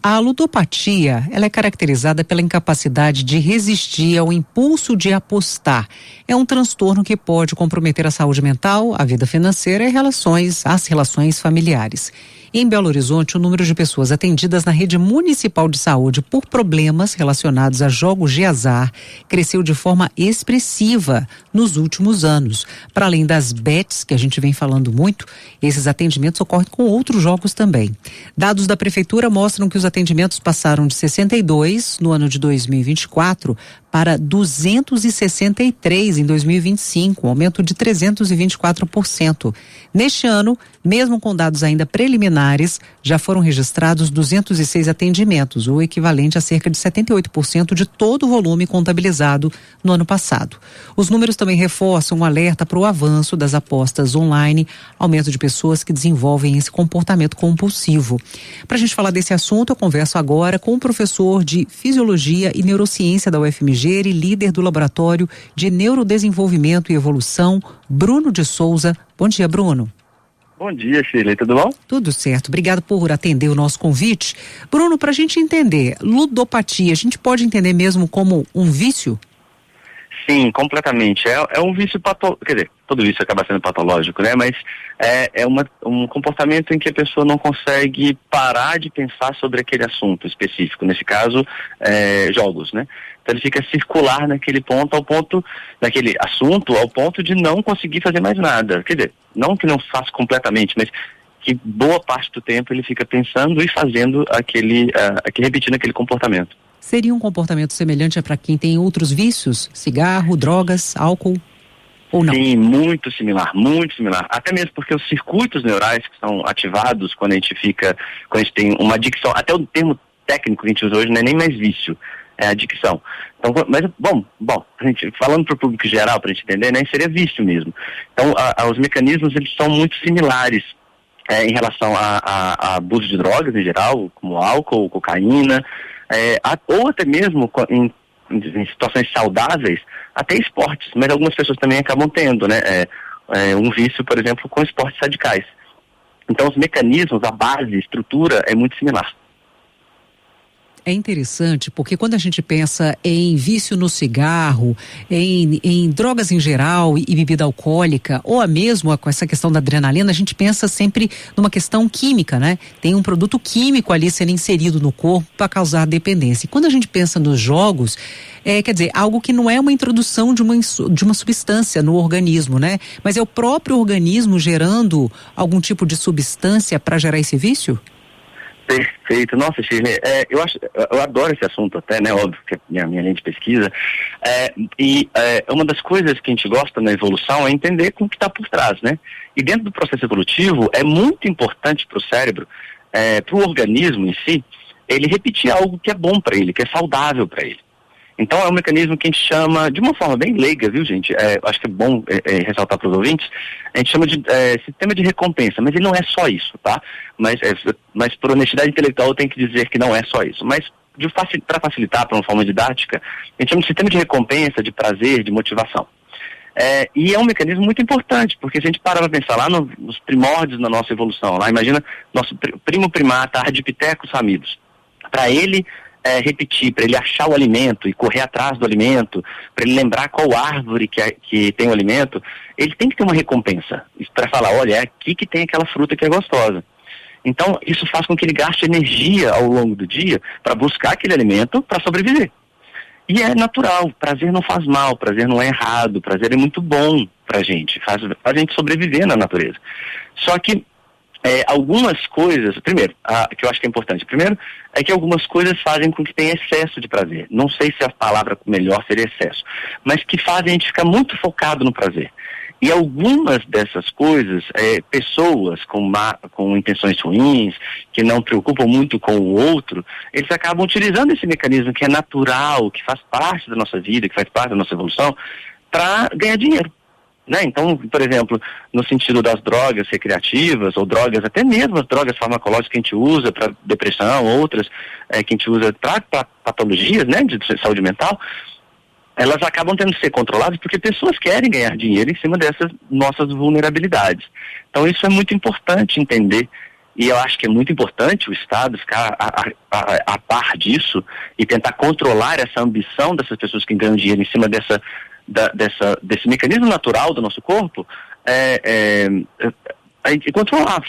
A ludopatia, ela é caracterizada pela incapacidade de resistir ao impulso de apostar. É um transtorno que pode comprometer a saúde mental, a vida financeira e as relações familiares. Em Belo Horizonte, o número de pessoas atendidas na rede municipal de saúde por problemas relacionados a jogos de azar cresceu de forma expressiva nos últimos anos. Para além das bets, que a gente vem falando muito, esses atendimentos ocorrem com outros jogos também. Dados da Prefeitura mostram que os atendimentos passaram de 62 no ano de 2024 para 263 em 2025, um aumento de 324%. Neste ano, mesmo com dados ainda preliminares, já foram registrados 206 atendimentos, o equivalente a cerca de 78% de todo o volume contabilizado no ano passado. Os números também reforçam um alerta para o avanço das apostas online, aumento de pessoas que desenvolvem esse comportamento compulsivo. Para a gente falar desse assunto, eu converso agora com o professor de Fisiologia e Neurociência da UFMG e líder do Laboratório de Neurodesenvolvimento e Evolução, Bruno de Souza. Bom dia, Bruno. Bom dia, Shirley, tudo bom? Tudo certo, obrigado por atender o nosso convite. Bruno, para a gente entender, ludopatia, a gente pode entender mesmo como um vício? Sim, completamente. É um vício patológico, quer dizer, todo vício acaba sendo patológico, né? Mas é um comportamento em que a pessoa não consegue parar de pensar sobre aquele assunto específico, nesse caso, jogos, né? Então ele fica circular naquele assunto, ao ponto de não conseguir fazer mais nada. Quer dizer, não que não faça completamente, mas que boa parte do tempo ele fica pensando e fazendo repetindo aquele comportamento. Seria um comportamento semelhante para quem tem outros vícios? Cigarro, drogas, álcool ou não? Sim, muito similar, muito similar. Até mesmo porque os circuitos neurais que são ativados quando a gente tem uma adicção, até o termo técnico que a gente usa hoje não é nem mais vício, é adicção. Então, mas, bom, falando para o público geral, para a gente entender, né, seria vício mesmo. Então, os mecanismos, eles são muito similares em relação a abuso de drogas em geral, como álcool, cocaína, ou até mesmo em situações saudáveis, até esportes, mas algumas pessoas também acabam tendo, né, um vício, por exemplo, com esportes radicais. Então os mecanismos, a base, a estrutura é muito similar. É interessante porque quando a gente pensa em vício no cigarro, em drogas em geral e bebida alcoólica, ou mesmo com essa questão da adrenalina, a gente pensa sempre numa questão química, né? Tem um produto químico ali sendo inserido no corpo para causar dependência. E quando a gente pensa nos jogos, quer dizer, algo que não é uma introdução de uma substância no organismo, né? Mas é o próprio organismo gerando algum tipo de substância para gerar esse vício? Perfeito. Nossa, Shirley, eu adoro esse assunto até, né? Óbvio que é minha linha de pesquisa. Uma das coisas que a gente gosta na evolução é entender como que está por trás, né? E dentro do processo evolutivo é muito importante para o cérebro, para o organismo em si, ele repetir algo que é bom para ele, que é saudável para ele. Então é um mecanismo que a gente chama, de uma forma bem leiga, viu, gente? Acho que é bom ressaltar para os ouvintes, a gente chama de sistema de recompensa, mas ele não é só isso, tá? Mas por honestidade intelectual eu tenho que dizer que não é só isso. Mas para facilitar, para uma forma didática, a gente chama de sistema de recompensa, de prazer, de motivação. E é um mecanismo muito importante, porque se a gente parar para pensar lá nos primórdios da nossa evolução, lá imagina nosso primo primata, Ardipithecus rhamidus, para ele repetir, para ele achar o alimento e correr atrás do alimento, para ele lembrar qual árvore que tem o alimento, ele tem que ter uma recompensa para falar, olha, é aqui que tem aquela fruta que é gostosa. Então isso faz com que ele gaste energia ao longo do dia para buscar aquele alimento para sobreviver. E é natural, prazer não faz mal, prazer não é errado, prazer é muito bom pra gente, faz a gente sobreviver na natureza. Só que algumas coisas, primeiro, que eu acho que é importante, primeiro, é que algumas coisas fazem com que tenha excesso de prazer. Não sei se a palavra melhor seria excesso, mas que fazem a gente ficar muito focado no prazer. E algumas dessas coisas, pessoas com intenções ruins, que não preocupam muito com o outro, eles acabam utilizando esse mecanismo que é natural, que faz parte da nossa vida, que faz parte da nossa evolução, para ganhar dinheiro. Né? Então, por exemplo, no sentido das drogas recreativas, ou drogas, até mesmo as drogas farmacológicas que a gente usa para depressão, outras que a gente usa para patologias, né, de saúde mental, elas acabam tendo que ser controladas porque pessoas querem ganhar dinheiro em cima dessas nossas vulnerabilidades. Então isso é muito importante entender E eu acho que é muito importante o Estado ficar a par disso e tentar controlar essa ambição dessas pessoas que ganham dinheiro em cima desse mecanismo natural do nosso corpo, controlar,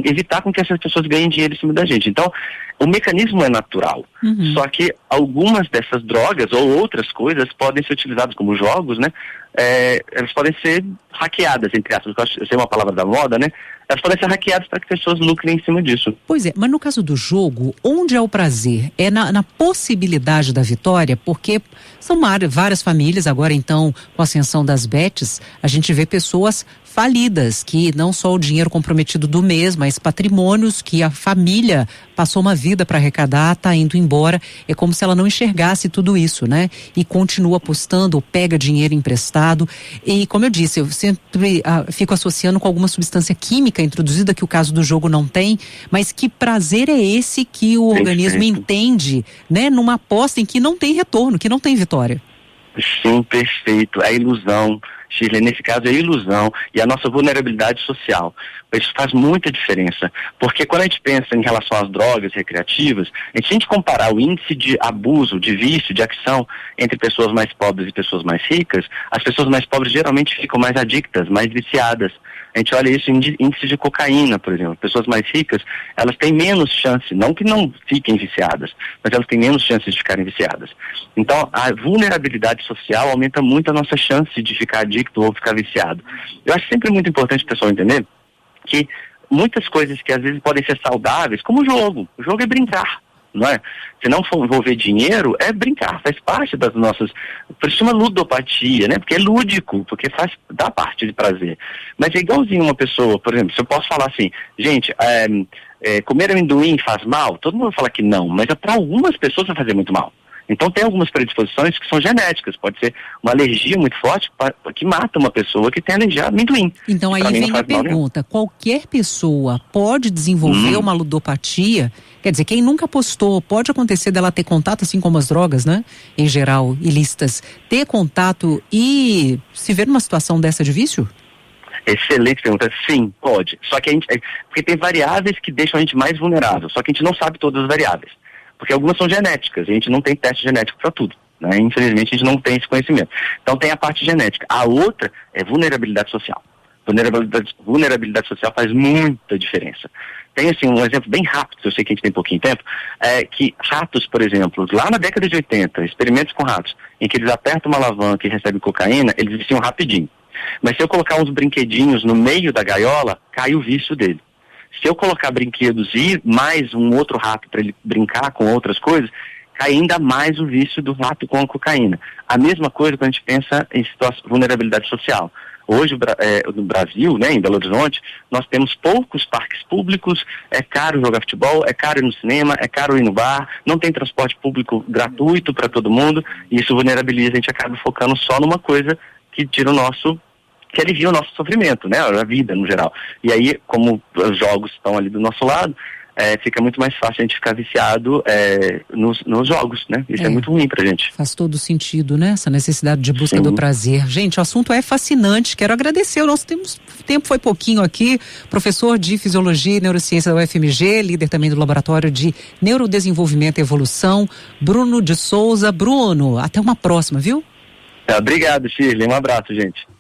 evitar com que essas pessoas ganhem dinheiro em cima da gente. Então, o mecanismo é natural. Só que algumas dessas drogas ou outras coisas podem ser utilizadas como jogos, né? Elas podem ser hackeadas, entre aspas, eu sei uma palavra da moda, né? Elas podem ser hackeadas para que pessoas lucrem em cima disso. Pois é, mas no caso do jogo, onde é o prazer? É na possibilidade da vitória? Porque são várias famílias, agora então, com a ascensão das bets, a gente vê pessoas falidas, que não só o dinheiro comprometido do mês, mas patrimônios que a família passou uma vida para arrecadar, está indo embora. É como se ela não enxergasse tudo isso, né? E continua apostando, ou pega dinheiro emprestado. E como eu disse, eu sempre fico associando com alguma substância química introduzida, que o caso do jogo não tem, mas que prazer é esse que o organismo entende, né? Numa aposta em que não tem retorno, que não tem vitória. Sim, perfeito. A ilusão, Shirley, nesse caso é a ilusão e a nossa vulnerabilidade social. Isso faz muita diferença, porque quando a gente pensa em relação às drogas recreativas, se a gente comparar o índice de abuso, de vício, de adicção entre pessoas mais pobres e pessoas mais ricas, as pessoas mais pobres geralmente ficam mais adictas, mais viciadas. A gente olha isso em índice de cocaína, por exemplo. Pessoas mais ricas, elas têm menos chance, não que não fiquem viciadas, mas elas têm menos chances de ficarem viciadas. Então, a vulnerabilidade social aumenta muito a nossa chance de ficar adicto ou ficar viciado. Eu acho sempre muito importante o pessoal entender que muitas coisas que às vezes podem ser saudáveis, como o jogo é brincar, não é? Se não for envolver dinheiro, é brincar, faz parte das nossas, por isso chama ludopatia, né? Porque é lúdico, porque dá parte de prazer. Mas é igualzinho uma pessoa, por exemplo, se eu posso falar assim, gente, comer amendoim faz mal? Todo mundo fala que não, mas para algumas pessoas vai fazer muito mal. Então tem algumas predisposições que são genéticas, pode ser uma alergia muito forte que mata uma pessoa que tem alergia a amendoim. Então aí vem a pergunta, qualquer pessoa pode desenvolver uma ludopatia? Quer dizer, quem nunca apostou, pode acontecer dela ter contato, assim como as drogas, né? Em geral, ilícitas, ter contato e se ver numa situação dessa de vício? Excelente pergunta. Sim, pode. Só que porque tem variáveis que deixam a gente mais vulnerável, só que a gente não sabe todas as variáveis. Porque algumas são genéticas, e a gente não tem teste genético para tudo, né? Infelizmente a gente não tem esse conhecimento. Então tem a parte genética. A outra é vulnerabilidade social. Vulnerabilidade social faz muita diferença. Tem assim um exemplo bem rápido, eu sei que a gente tem pouquinho tempo, que ratos, por exemplo, lá na década de 80, experimentos com ratos, em que eles apertam uma alavanca e recebem cocaína, eles viciam rapidinho. Mas se eu colocar uns brinquedinhos no meio da gaiola, cai o vício dele. Se eu colocar brinquedos e mais um outro rato para ele brincar com outras coisas, cai ainda mais o vício do rato com a cocaína. A mesma coisa quando a gente pensa em vulnerabilidade social. Hoje, no Brasil, né, em Belo Horizonte, nós temos poucos parques públicos, é caro jogar futebol, é caro ir no cinema, é caro ir no bar, não tem transporte público gratuito para todo mundo, e isso vulnerabiliza, a gente acaba focando só numa coisa que que alivia o nosso sofrimento, né, a vida no geral. E aí, como os jogos estão ali do nosso lado, fica muito mais fácil a gente ficar viciado nos jogos, né? Isso é muito ruim pra gente. Faz todo sentido, né? Essa necessidade de busca do prazer. Gente, o assunto é fascinante. Quero agradecer. O nosso tempo foi pouquinho aqui. Professor de Fisiologia e Neurociência da UFMG, líder também do Laboratório de Neurodesenvolvimento e Evolução, Bruno de Souza. Bruno, até uma próxima, viu? Obrigado, Shirley. Um abraço, gente.